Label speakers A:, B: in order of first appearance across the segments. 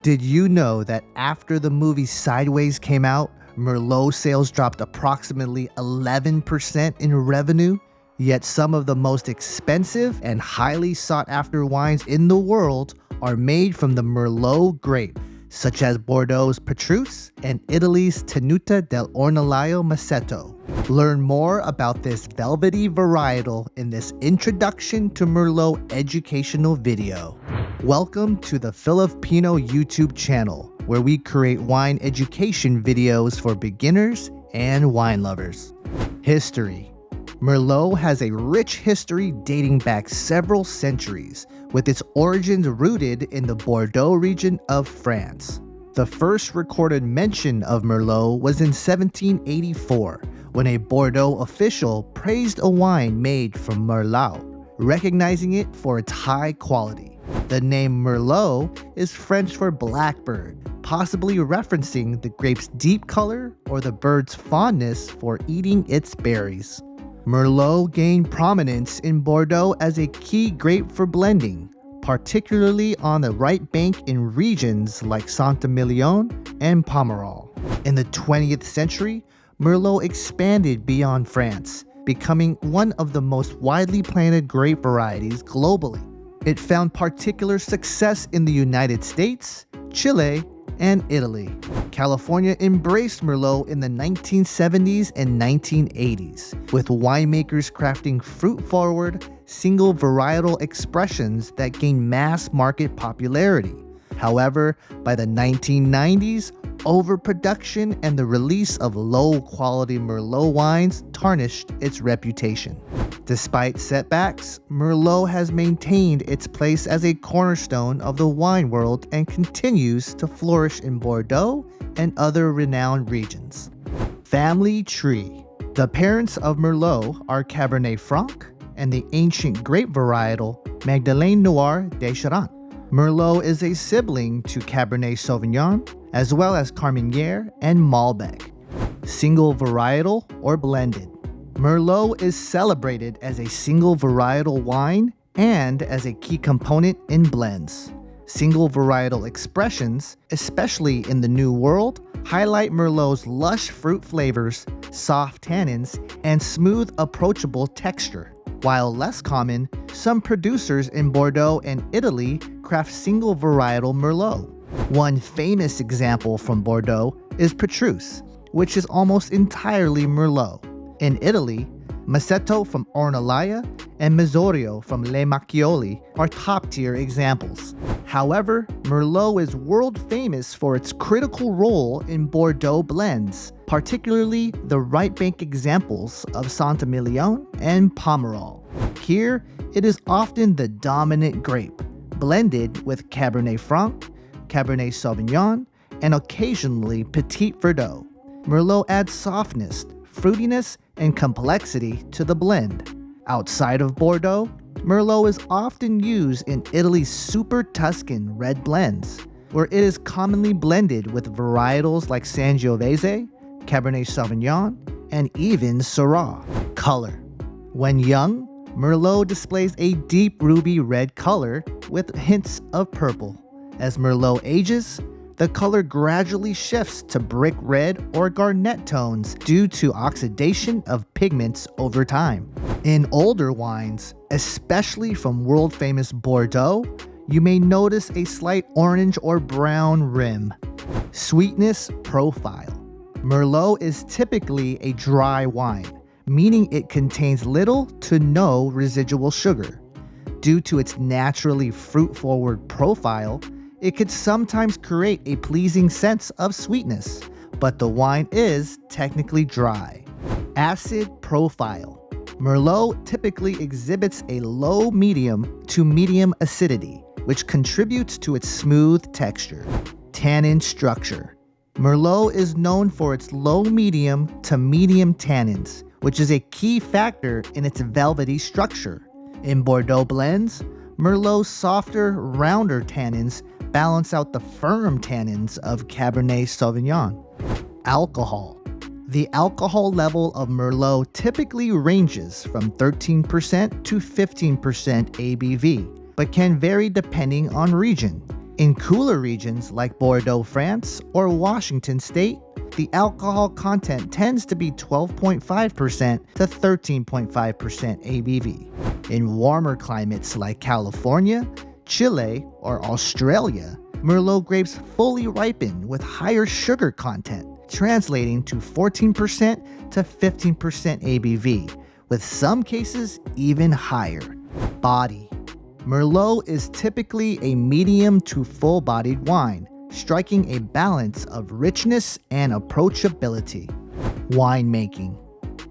A: Did you know that after the movie Sideways came out, Merlot sales dropped approximately 11% in revenue? Yet some of the most expensive and highly sought after wines in the world are made from the Merlot grape, such as Bordeaux's Petrus and Italy's Tenuta dell'Ornellaia Masseto. Learn more about this velvety varietal in this Introduction to Merlot educational video. Welcome to the Filipino YouTube channel, where we create wine education videos for beginners and wine lovers. History. Merlot has a rich history dating back several centuries, with its origins rooted in the Bordeaux region of France. The first recorded mention of Merlot was in 1784, when a Bordeaux official praised a wine made from Merlot, recognizing it for its high quality. The name Merlot is French for blackbird, possibly referencing the grape's deep color or the bird's fondness for eating its berries. Merlot gained prominence in Bordeaux as a key grape for blending, particularly on the right bank in regions like Saint-Emilion and Pomerol. In the 20th century, Merlot expanded beyond France, becoming one of the most widely planted grape varieties globally. It found particular success in the United States, Chile, and Italy. California embraced Merlot in the 1970s and 1980s, with winemakers crafting fruit-forward, single varietal expressions that gained mass market popularity. However, by the 1990s, overproduction and the release of low-quality Merlot wines tarnished its reputation. Despite setbacks, Merlot has maintained its place as a cornerstone of the wine world and continues to flourish in Bordeaux and other renowned regions. Family tree. The parents of Merlot are Cabernet Franc and the ancient grape varietal Magdeleine Noir de Charente. Merlot is a sibling to Cabernet Sauvignon, as well as Carmenere and Malbec. Single varietal or blended. Merlot is celebrated as a single varietal wine and as a key component in blends. Single varietal expressions, especially in the New World, highlight Merlot's lush fruit flavors, soft tannins, and smooth, approachable texture. While less common, some producers in Bordeaux and Italy craft single varietal Merlot. One famous example from Bordeaux is Petrus, which is almost entirely Merlot. In Italy, Masseto from Ornellaia and Mezzorio from Le Macchioli are top-tier examples. However, Merlot is world famous for its critical role in Bordeaux blends, particularly the right bank examples of Saint-Emilion and Pomerol. Here, it is often the dominant grape, blended with Cabernet Franc, Cabernet Sauvignon, and occasionally Petit Verdot. Merlot adds softness, fruitiness, and complexity to the blend. Outside of Bordeaux, Merlot is often used in Italy's Super Tuscan red blends, where it is commonly blended with varietals like Sangiovese, Cabernet Sauvignon, and even Syrah. Color. When young, Merlot displays a deep ruby red color with hints of purple. As Merlot ages, the color gradually shifts to brick red or garnet tones due to oxidation of pigments over time. In older wines, especially from world-famous Bordeaux, you may notice a slight orange or brown rim. Sweetness profile. Merlot is typically a dry wine, meaning it contains little to no residual sugar. Due to its naturally fruit-forward profile, it could sometimes create a pleasing sense of sweetness, but the wine is technically dry. Acid profile. Merlot typically exhibits a low-medium to medium acidity, which contributes to its smooth texture. Tannin structure. Merlot is known for its low-medium to medium tannins, which is a key factor in its velvety structure. In Bordeaux blends, Merlot's softer, rounder tannins balance out the firm tannins of Cabernet Sauvignon. Alcohol. The alcohol level of Merlot typically ranges from 13% to 15% ABV, but can vary depending on region. In cooler regions like Bordeaux, France, or Washington State, the alcohol content tends to be 12.5% to 13.5% ABV. In warmer climates like California, Chile, or Australia, Merlot grapes fully ripen with higher sugar content, translating to 14% to 15% ABV, with some cases even higher. Body. Merlot is typically a medium to full-bodied wine, striking a balance of richness and approachability. Winemaking.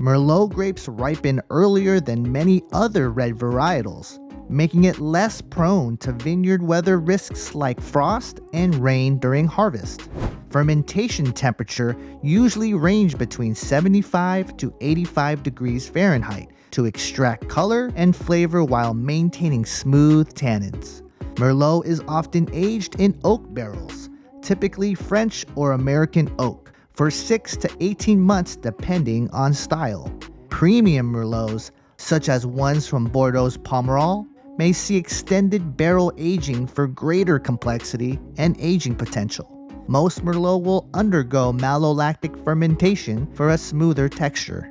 A: Merlot grapes ripen earlier than many other red varietals, making it less prone to vineyard weather risks like frost and rain during harvest. Fermentation temperature usually range between 75 to 85 degrees Fahrenheit to extract color and flavor while maintaining smooth tannins. Merlot is often aged in oak barrels, typically French or American oak, for 6 to 18 months depending on style. Premium Merlots, such as ones from Bordeaux's Pomerol, may see extended barrel aging for greater complexity and aging potential. Most Merlot will undergo malolactic fermentation for a smoother texture.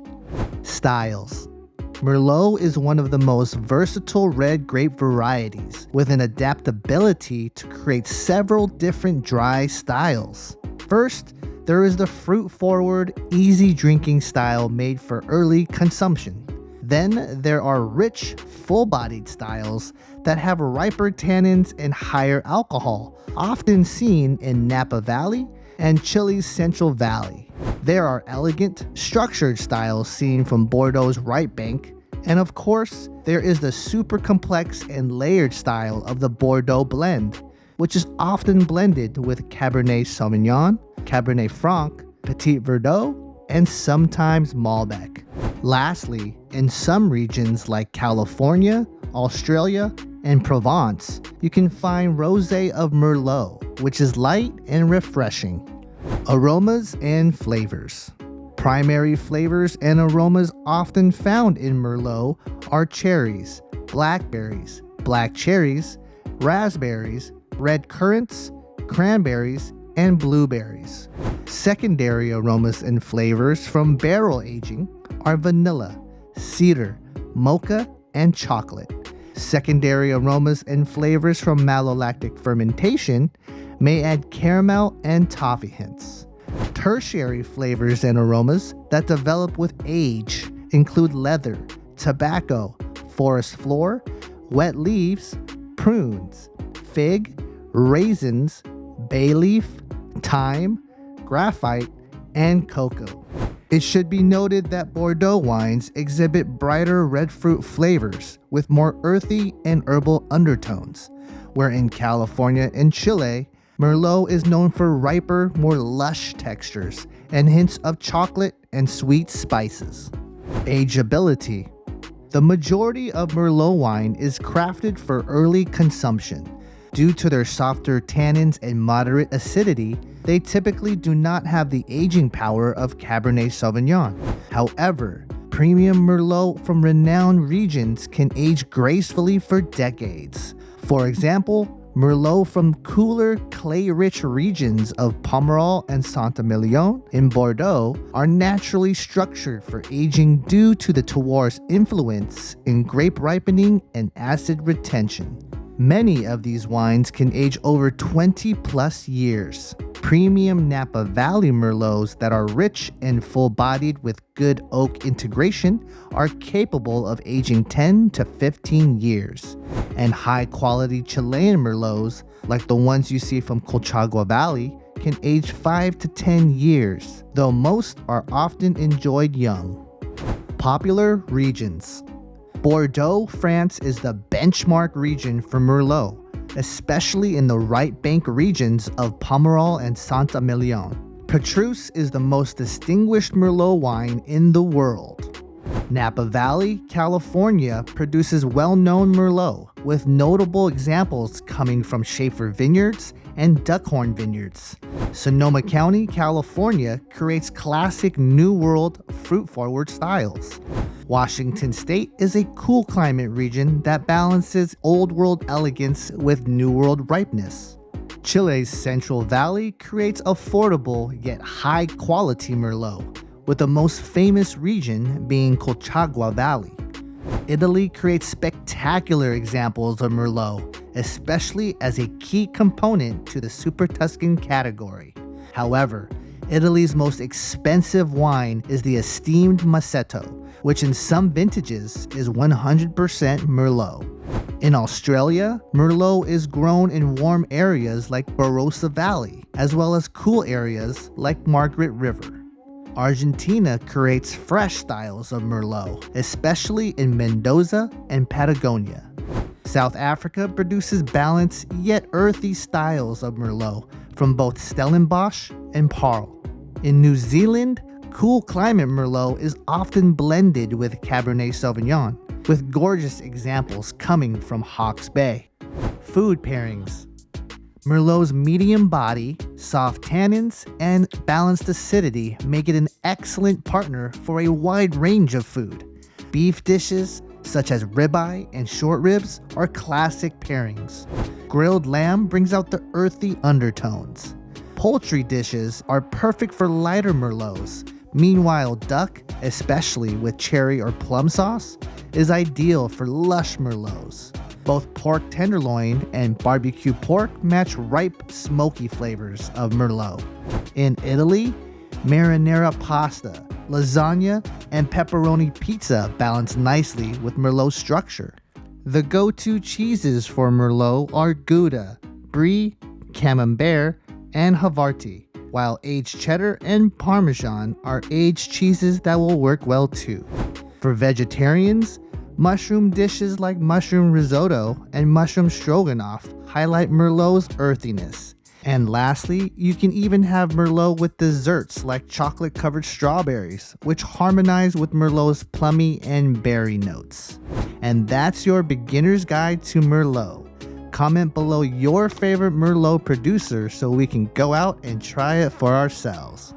A: Styles. Merlot is one of the most versatile red grape varieties, with an adaptability to create several different dry styles. First, there is the fruit-forward, easy-drinking style made for early consumption. Then there are rich, full-bodied styles that have riper tannins and higher alcohol, often seen in Napa Valley and Chile's Central Valley. There are elegant, structured styles seen from Bordeaux's right bank, and of course, there is the super complex and layered style of the Bordeaux blend, which is often blended with Cabernet Sauvignon, Cabernet Franc, Petit Verdot, and sometimes Malbec. Lastly, in some regions like California, Australia, and Provence, you can find Rosé of Merlot, which is light and refreshing. Aromas and flavors. Primary flavors and aromas often found in Merlot are cherries, blackberries, black cherries, raspberries, red currants, cranberries, and blueberries. Secondary aromas and flavors from barrel aging are vanilla, cedar, mocha, and chocolate. Secondary aromas and flavors from malolactic fermentation may add caramel and toffee hints. Tertiary flavors and aromas that develop with age include leather, tobacco, forest floor, wet leaves, prunes, fig, raisins, bay leaf, thyme, graphite, and cocoa. It should be noted that Bordeaux wines exhibit brighter red fruit flavors with more earthy and herbal undertones, where in California and Chile, Merlot is known for riper, more lush textures and hints of chocolate and sweet spices. Ageability. The majority of Merlot wine is crafted for early consumption. Due to their softer tannins and moderate acidity, they typically do not have the aging power of Cabernet Sauvignon. However, premium Merlot from renowned regions can age gracefully for decades. For example, Merlot from cooler, clay-rich regions of Pomerol and Saint-Emilion in Bordeaux are naturally structured for aging due to the terroir's influence in grape ripening and acid retention. Many of these wines can age over 20 plus years. Premium Napa Valley Merlots that are rich and full-bodied with good oak integration are capable of aging 10 to 15 years. And high-quality Chilean Merlots, like the ones you see from Colchagua Valley, can age 5 to 10 years, though most are often enjoyed young. Popular regions. Bordeaux, France is the benchmark region for Merlot, especially in the right bank regions of Pomerol and Saint-Emilion. Petrus is the most distinguished Merlot wine in the world. Napa Valley, California produces well-known Merlot, with notable examples coming from Schaefer Vineyards and Duckhorn Vineyards. Sonoma County, California creates classic New World fruit-forward styles. Washington State is a cool climate region that balances Old World elegance with New World ripeness. Chile's Central Valley creates affordable yet high-quality Merlot, with the most famous region being Colchagua Valley. Italy creates spectacular examples of Merlot, especially as a key component to the Super Tuscan category. However, Italy's most expensive wine is the esteemed Masseto, which in some vintages is 100% Merlot. In Australia, Merlot is grown in warm areas like Barossa Valley, as well as cool areas like Margaret River. Argentina creates fresh styles of Merlot, especially in Mendoza and Patagonia. South Africa produces balanced yet earthy styles of Merlot from both Stellenbosch and Parle. In New Zealand, cool climate Merlot is often blended with Cabernet Sauvignon, with gorgeous examples coming from Hawke's Bay. Food pairings. Merlot's medium body, soft tannins, and balanced acidity make it an excellent partner for a wide range of food. Beef dishes, such as ribeye and short ribs, are classic pairings. Grilled lamb brings out the earthy undertones. Poultry dishes are perfect for lighter Merlots. Meanwhile, duck, especially with cherry or plum sauce, is ideal for lush Merlots. Both pork tenderloin and barbecue pork match ripe, smoky flavors of Merlot. In Italy, marinara pasta, lasagna, and pepperoni pizza balance nicely with Merlot's structure. The go-to cheeses for Merlot are Gouda, Brie, Camembert, and Havarti, while aged cheddar and Parmesan are aged cheeses that will work well too. For vegetarians, mushroom dishes like mushroom risotto and mushroom stroganoff highlight Merlot's earthiness. And lastly, you can even have Merlot with desserts like chocolate-covered strawberries, which harmonize with Merlot's plummy and berry notes. And that's your beginner's guide to Merlot. Comment below your favorite Merlot producer so we can go out and try it for ourselves.